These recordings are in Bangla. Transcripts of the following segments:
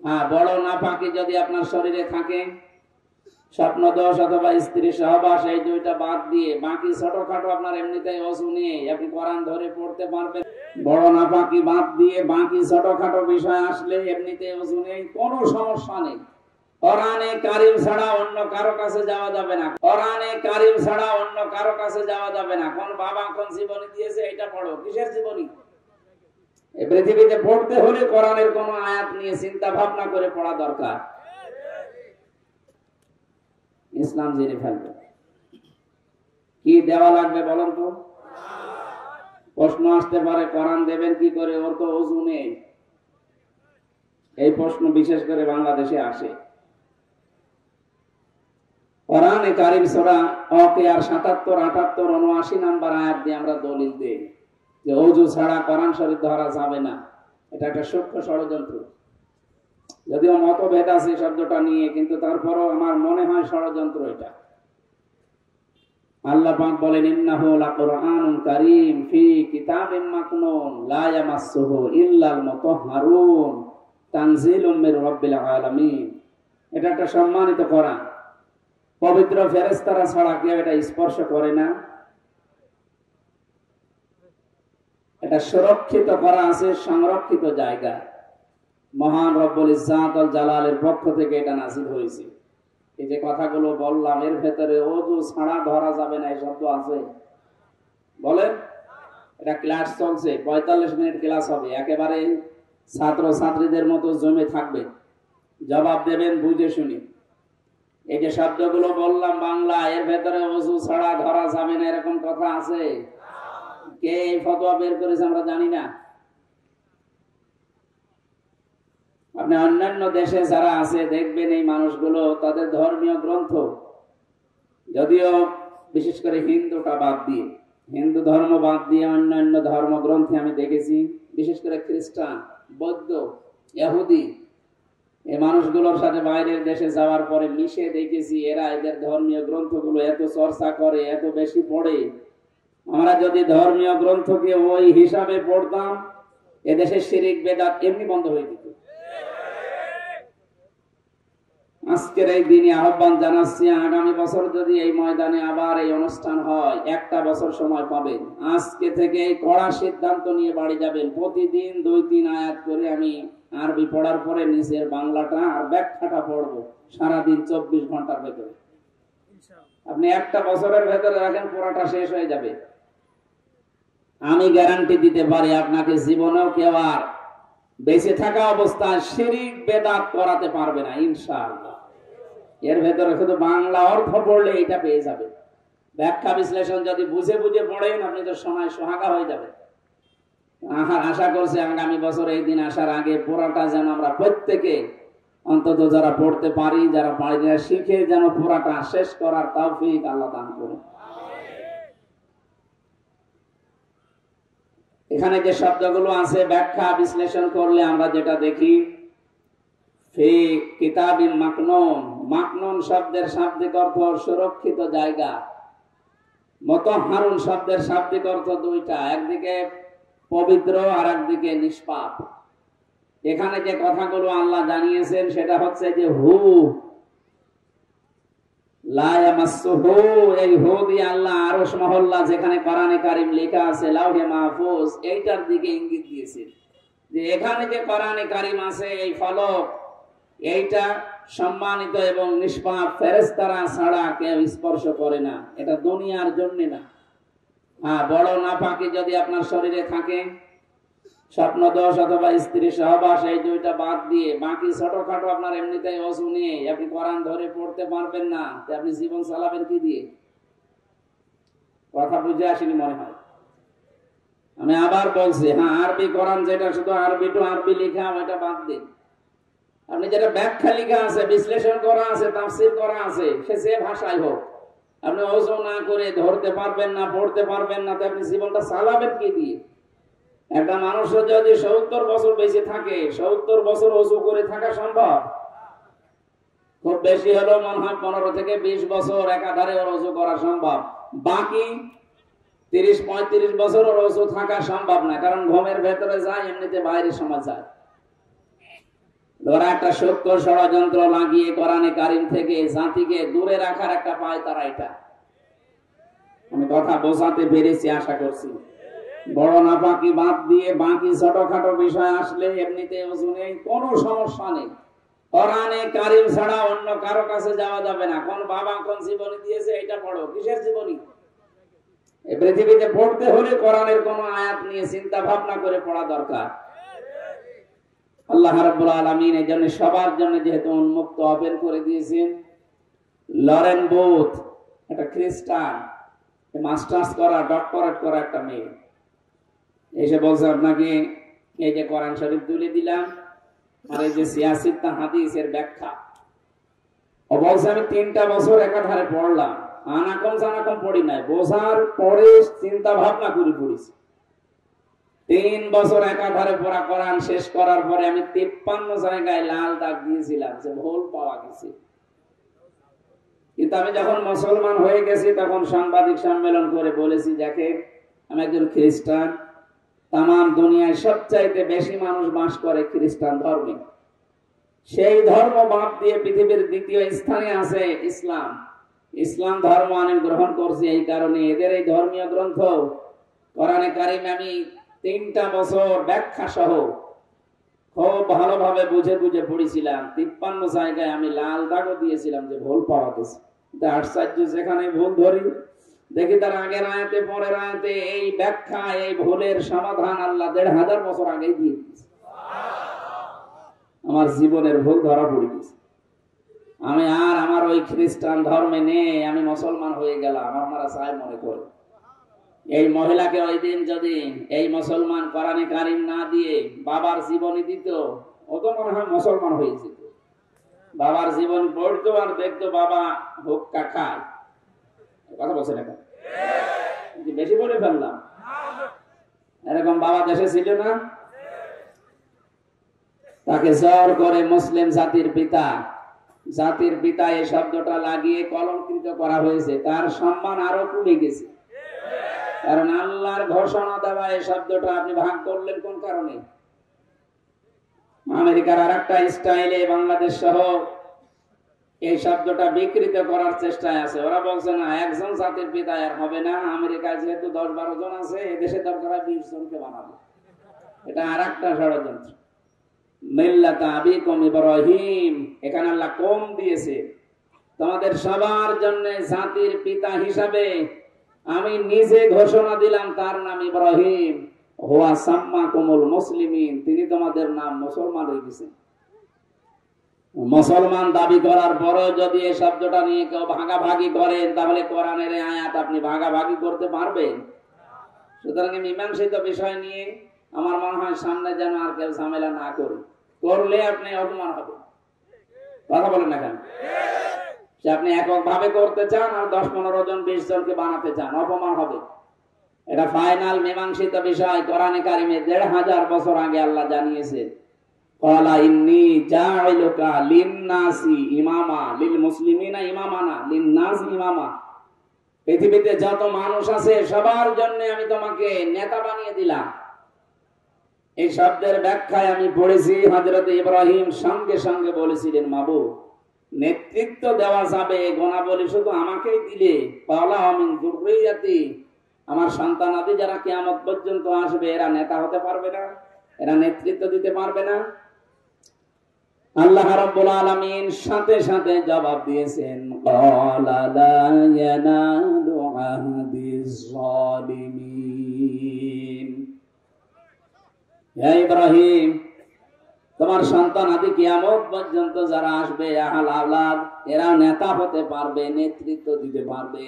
হ্যাঁ, বড় নাপাকি যদি আপনার শরীরে থাকে, স্বপ্ন দোষ অথবা স্ত্রী সহবাস, এই দুইটা বাদ দিয়ে বাকি ছোটখাটো আপনার এমনিতেই ওযু নেই, আপনি কোরআন ধরে পড়তে পারবেন। বড় নাপাকি বাদ দিয়ে বাকি ছোটখাটো বিষয় আসলে এমনিতে ওযু নেই, কোনো সমস্যা নেই। কোরআনে কারীম ছাড়া অন্য কারো কাছে যাওয়া যাবে না। কোরআনে কারীম ছাড়া অন্য কারো কাছে যাওয়া যাবে না। কোন বাবা কোন জীবনী দিয়েছে এটা পড়ো, কিসের জীবনী? এই পৃথিবীতে পড়তে হলে কোরআনের কোন আয়াত নিয়ে চিন্তা ভাবনা করে পড়া দরকার। ইসলাম জেনে ফেলবে। কি দেওয়া লাগবে বলেন তো? প্রশ্ন আসতে পারে, কোরআন দেবেন কি করে, ওর তো ওযু নেই। এই প্রশ্ন বিশেষ করে বাংলাদেশে আসে। কোরআনে কারীম সূরা ওয়াকিয়ার 77, 78, 79 নাম্বার আয়াত দিয়ে আমরা দলিল দেই যে ওযু ছাড়া কোরআন শরীফ ধরা যাবে না। এটা একটা সূক্ষ্ম ষড়যন্ত্র। যদিও মতভেদ আছে শব্দটা নিয়ে, কিন্তু তারপরও আমার মনে হয় ষড়যন্ত্র এটা। আল্লাহ পাক বলেন, ইন্নাহু লাকুরআনুন কারীম ফি কিতাবিম মাকনুন লা ইয়ামাসসুহু ইল্লাল মুতাহহারুন তানজিলুম মির রাব্বিল আলামিন। এটা একটা সম্মানিত কোরআন, পবিত্র ফেরেশতারা ছাড়া কেউ এটা স্পর্শ করে না। এটা সুরক্ষিত করা আছে সংরক্ষিত জায়গা। মহান রব্বুল ইজ্জাত ওয়াল জালালের পক্ষ থেকে এটা নাযিল হয়েছে। এই যে কথাগুলো বললাম, এর ভেতরে ওযু ছাড়া ধরা যাবে না এই শব্দ আছে? বলেন। এটা ক্লাস চলছে, 45 মিনিট ক্লাস হবে। একেবারে ছাত্র ছাত্রীদের মতো জমে থাকবে, জবাব দেবেন বুঝে শুনে। এই যে শব্দগুলো বললাম বাংলা, এর ভেতরে ওযু ছাড়া ধরা যাবে না এরকম কথা আছে? কে এই ফতোয়া বের করেছে আমরা জানি না। আপনি অন্যান্য দেশে যারা আছে দেখবেন এই মানুষগুলো তাদের ধর্মীয় গ্রন্থ, যদিও বিশেষ করে হিন্দুটা বাদ দিয়ে, হিন্দু ধর্ম বাদ দিয়ে অন্যান্য ধর্মগ্রন্থে আমি দেখেছি, বিশেষ করে খ্রিস্টান, বৌদ্ধ, ইহুদি, এই মানুষগুলোর সাথে বাইরের দেশে যাওয়ার পরে মিশে দেখেছি এরা এদের ধর্মীয় গ্রন্থগুলো এত চর্চা করে, এত বেশি পড়ে। আমরা যদি ধর্মীয় গ্রন্থকে ওই হিসাবে পড়তাম, এদেশের শিরিক বেদাত এমনি বন্ধ হয়ে যেত। আজকের এই দিনে আহ্বান জানাচ্ছি, আগামী বছর যদি এই ময়দানে আবার এই অনুষ্ঠান হয়, একটা বছর সময় পাবেন। আজকে থেকে কড়া সিদ্ধান্ত নিয়ে বাড়ি যাবেন। প্রতিদিন 2-3 আয়াত করে আমি আরবি পড়ার পরে নিচের বাংলাটা আর ব্যাখ্যাটা পড়বো সারাদিন 24 ঘন্টার ভেতরে। আপনি একটা বছরের ভেতরে রাখেন, পড়াটা শেষ হয়ে যাবে। আমি গ্যারান্টি দিতে পারি আপনাকে জীবনেও কেউ আর বেঁচে থাকা অবস্থায় শিরিক বেদাত করাতে পারবে না ইনশাআল্লাহ। এর ভেতরে শুধু বাংলা অর্থ পড়লে এটা পেয়ে যাবে। ব্যাখ্যা বিশ্লেষণ যদি বুঝে বুঝে পড়েন, আপনি তো সময় সোহাগা হয়ে যাবে। আশা করছি আগামী বছর এই দিন আসার আগে পুরাটা যেন আমরা প্রত্যেকে অন্তত যারা পড়তে পারি, যারা পারি না শিখে যেন পুরাটা শেষ করার তৌফিক আল্লাহ দান করুন। এখানে যে শব্দগুলো আছে ব্যাখ্যা বিশ্লেষণ করলে আমরা যেটা দেখি, ফি কিতাবিন মাকনুন, মাকনুন শব্দের শাব্দিক অর্থ সুরক্ষিত জায়গা। মুতাহহারুন শব্দের শাব্দিক অর্থ দুইটা, একদিকে পবিত্র আর একদিকে নিষ্পাপ। এখানে যে কথাগুলো আল্লাহ জানিয়েছেন সেটা হচ্ছে যে হু লা ইয়ামাসসুহু, এই হু দিয়ে আল্লাহ আরশ মহল্লা যেখানে কোরআনে কারীম লেখা আছে লাউহে মাহফুজ, এইটার দিকে ইঙ্গিত দিয়েছেন যে এখানে যে কোরআনে কারীম আছে এই ফলক, এইটা সম্মানিত এবং নিষ্পাপ ফেরেশতারা ছাড়া কেউ স্পর্শ করে না। এটা দুনিয়ার জন্য না। হ্যাঁ, বড় নাপাকি যদি আপনার শরীরে থাকে, স্বপ্ন দোষ অথবা স্ত্রী সহবাস, এই দুইটা বাদ দিয়ে বাকি ছোটখাটো আপনার এমনিতেই ওযু নেই, আপনি কোরআন ধরে পড়তে পারবেন না, আপনি জীবন চালাবেন কি দিয়ে? কথা বুঝে আসেনি মনে হয়। আমি আবার বলছি, হ্যাঁ, আরবি কোরআন যেটা শুধু আরবি টু আরবি লেখা, ওইটা বাদ দিন। আপনি যেটা ব্যাখ্যা লেখা আছে, বিশ্লেষণ করা আছে, তাফসীর করা আছে, সে যে ভাষায় হোক, আপনি ওযু না করে ধরতে পারবেন না, পড়তে পারবেন না, তো আপনি জীবনটা চালাবেন কি দিয়ে? একটা মানুষ যদি 70 বছর বেঁচে থাকে, 70 বছর ওযু করে থাকা সম্ভব? খুব বেশি হলো মনে হয় 15 থেকে 20 বছর একাধারে ওযু করা সম্ভব। বাকি 30-35 বছর ওযু থাকা সম্ভব না, কারণ ঘুমের ভেতরে যায়, এমনিতে বাইরে সময় যায়। ওরা একটা সত্য ষড়যন্ত্র লাগিয়ে কোরআনে কারিম থেকে জাতিকে দূরে রাখার একটা পায় তারা। এটা আমি কথা বোঝাতে পেরেছি আশা করছি। বড় নাপাকি বাদ দিয়ে বাকি ছোটখাটো বিষয় আসলে এমনিতে ওজনে কোনো সমস্যা নেই। কোরআনে কারিম ছাড়া অন্য কারো কাছে যাওয়া যাবে না। কোন বাবা কোন জীবনী দিয়েছে এটা পড়ো, কিসের জীবনী? এই পৃথিবীতে পড়তে হলে কোরআনের কোন আয়াত নিয়ে চিন্তা ভাবনা করে পড়া দরকার। আল্লাহ রাব্বুল আলামিন এই জন্য সবার জন্য যেহেতু উন্মুক্ত ওপেন করে দিয়েছেন। লরেন বুথ একটা খ্রিস্টান, মাস্টার্স করা ডক্টরেট করা একটা মেয়ে এসে বলছে আপনাকে এই যে কোরআন শরীফ তুলে দিলাম আর এই যে সিয়াসিত্তা হাদিসের ব্যাখ্যা, ও বলছে আমি 3টা বছর একাধারে পড়লাম, আনাকম জানাকম পড়ি নাই, বোঝার পরে চিন্তা ভাবনা করে পড়েছি। 3 বছর একাধারে পড়া কোরআন শেষ করার পরে আমি 53 জায়গায় লাল দাগ দিয়েছিলাম যে ভুল পাওয়া গেছে। কিন্তু আমি যখন মুসলমান হয়ে গেছি তখন সাংবাদিক সম্মেলন করে বলেছি, দেখেন আমি একজন খ্রিস্টান, তামাম দুনিয়ায় সবচাইতে বেশি মানুষ বাস করে খ্রিস্টান ধর্মে। সেই ধর্ম বাদ দিয়ে পৃথিবীর দ্বিতীয় স্থানে আছে ইসলাম। ইসলাম ধর্ম আমি গ্রহণ করছি, এই কারণে এদের এই ধর্মীয় গ্রন্থ কোরআনে কারিমে আমি 3টা বছর ব্যাখ্যা সহ খুব ভালোভাবে বুঝে বুঝে পড়েছিলাম। 53 জায়গায় আমি লাল দাগও দিয়েছিলাম যে ভুল পাওয়া গেছে। আশ্চর্য, যেখানে ভুল ধরি দেখি তার আগের আয়াতে পরের আয়াতে এই ব্যাখ্যা, এই ভুলের সমাধান আল্লাহ 1500 বছর আগেই দিয়ে দিয়েছে। আমার জীবনের ভুল ধরা পড়ে গেছে। আমি আর আমার ওই খ্রিস্টান ধর্মে নেই, আমি মুসলমান হয়ে গেলাম। আপনারা চাই মনে করে এই মহিলাকে ওই দিন যদি এই মুসলমান কোরআনে কারিম না দিয়ে বাবার জীবনী দিত, ও তো মনে হয় মুসলমান হয়ে যেত। বাবার জীবন পড়তো আর দেখতো বাবা হুক্কা খায়। কথা বলছে না, বেশি বলে ফেললাম? এরকম বাবা দেশে ছিল না? তাকে জোর করে মুসলিম জাতির পিতা, জাতির পিতা এই শব্দটা লাগিয়ে কলঙ্কিত করা হয়েছে। তার সম্মান আরো কমে গেছে, কারণ আল্লাহর ঘোষণা দেওয়া এই শব্দটা আপনি ভাগ করলেন কোন কারণে? আমেরিকার আর একটা স্টাইলে বাংলাদেশ সহ এই শব্দটা বিকৃত করার চেষ্টায় আছে। ওরা বলছে না, একজন জাতির পিতা আর হবে না, আমেরিকায় যেহেতু 10-12 জন আছে, এদেশে দরকার 20 জনকে বানাবো। এটা আর একটা ষড়যন্ত্র। মিল্লাতা আবিকুম ইব্রাহিম, এখানে আল্লাহ কম দিয়েছে। তোমাদের সবার জন্য জাতির পিতা হিসাবে আমি নিজে ঘোষণা দিলাম, তার নাম ইব্রাহিম। হুয়া সাম্মাকুমুল মুসলিমিন, তিনি তোমাদের নাম মুসলমান রেখেছেন। মুসলমান দাবি করার পরেও যদি এই শব্দটা নিয়ে কেউ ভাগাভাগি করেন, তাহলে কোরআনের আয়াত আপনি ভাগাভাগি করতে পারবেন? সুতরাং মীমাংসিত বিষয় নিয়ে আমার মনে হয় সামনে যেন আর কেউ ঝামেলা না করে, করলে আপনি অপমান হবে। কথা বলেন না কেন? সে আপনি একক ভাবে করতে চান আর 10-15 জন 20 জনকে বানাতে চান, অপমান হবে। এটা ফাইনাল মীমাংসিত বিষয়। কোরআনে কারিমে 1500 বছর আগে আল্লাহ জানিয়েছে, ক্বালা ইন্নী জাইলুকা লিন-নাসি ইমামা, লিল মুসলিমিনা ইমামা না, লিন-নাসি ইমামা। পৃথিবীতে যত মানুষ আছে সবার জন্য আমি তোমাকে নেতা বানিয়ে দিলাম। এই শব্দের ব্যাখ্যায় আমি পড়েছি, হযরত ইব্রাহিম সঙ্গে সঙ্গে বলেছিলেন, মাবুদ নেতৃত্ব দেওয়া যাবে, গুণাবলী শুধু আমাকেই দিলে, পাওলা মিন যুররিয়াতি, আমার সন্তানাদি যারা কিয়ামত পর্যন্ত আসবে এরা নেতা হতে পারবে না, এরা নেতৃত্ব দিতে পারবে না। আল্লাহ রাব্বুল আলামিন সাথে সাথে জবাব দিয়েছেন, ক্বালা লা ইয়ানালু আহদিজ যালিমিন। হে ইব্রাহিম, তোমার সন্তান আদি কিয়ামত পর্যন্ত যারা আসবে, আহল আওলাদ, এরা নেতা হতে পারবে, নেতৃত্ব দিতে পারবে,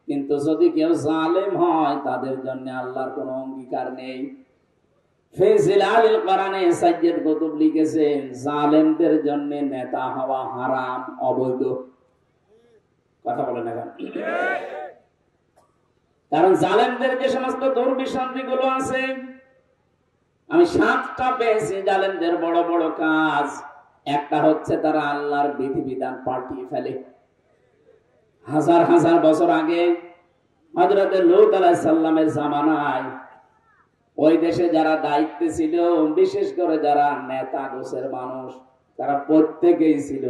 কিন্তু যদি কেউ জালেম হয় তাদের জন্য আল্লাহর কোনো অঙ্গীকার নেই। ফিজিলালিল কোরআনে সাইয়্যিদ কুতুব লিখেছেন, জালেমদের জন্য নেতা হওয়া হারাম, অবৈধ। কথা বলেন না কেন? কারণ জালেমদের যে সমস্ত দুর্বিসন্ধি গুলো আছে, আমি 7টা পেয়েছি জালেমদের বড় বড় কাজ। একটা হচ্ছে তারা আল্লাহর বিধিবিধান পাল্টিয়ে ফেলে। হাজার হাজার বছর আগে হযরত লূত আলাইহিস সালামের জামানায় ওই দেশে যারা দায়িত্বে ছিল, বিশেষ করে যারা নেতা গোছের মানুষ, তারা প্রত্যেকেই ছিল